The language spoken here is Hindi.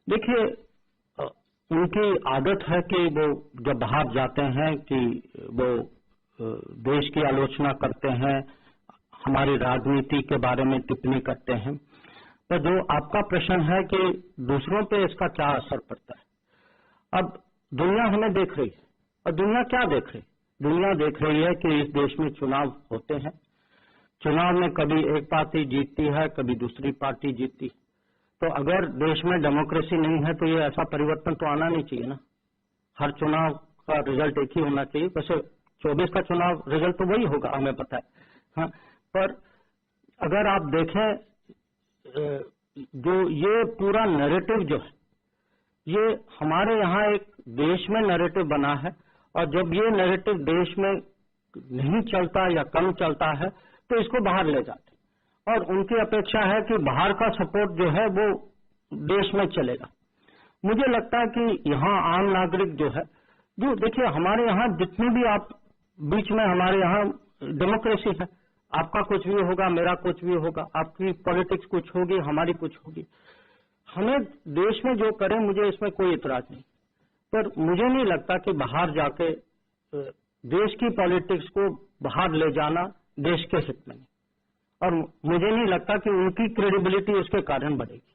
देखिए, अ, उनकी आदत है कि वो जब बाहर जाते हैं कि वो देश की आलोचना करते हैं, हमारी राजनीति के बारे में टिप्पणी करते हैं। पर जो आपका प्रश्न है कि दूसरों पे इसका क्या असर पड़ता है, अब दुनिया हमें देख रही है और दुनिया क्या देख रही है? दुनिया देख रही है कि इस देश में चुनाव होते हैं, चुनाव में कभी एक पार्टी जीतती है, कभी दूसरी पार्टी जीतती है। तो अगर देश में डेमोक्रेसी नहीं है तो ये ऐसा परिवर्तन तो आना नहीं चाहिए ना। हर चुनाव का रिजल्ट एक ही होना चाहिए। वैसे 24 का चुनाव रिजल्ट तो वही होगा, हमें पता है। हाँ, पर अगर आप देखें, जो ये पूरा नैरेटिव जो है, ये हमारे यहाँ एक देश में नैरेटिव बना है, और जब ये नैरेटिव देश में नहीं चलता या कम चलता है तो इसको बाहर ले जाते हैं, और उनकी अपेक्षा है कि बाहर का सपोर्ट जो है वो देश में चलेगा। मुझे लगता है कि यहाँ आम नागरिक जो है, जो देखिए हमारे यहाँ जितनी भी आप बीच में, हमारे यहाँ डेमोक्रेसी है, आपका कुछ भी होगा, मेरा कुछ भी होगा, आपकी पॉलिटिक्स कुछ होगी, हमारी कुछ होगी। हमें देश में जो करें, मुझे इसमें कोई इतराज नहीं, पर मुझे नहीं लगता कि बाहर जाके देश की पॉलिटिक्स को बाहर ले जाना देश के हित में नहीं, और मुझे नहीं लगता कि उनकी क्रेडिबिलिटी उसके कारण बढ़ेगी।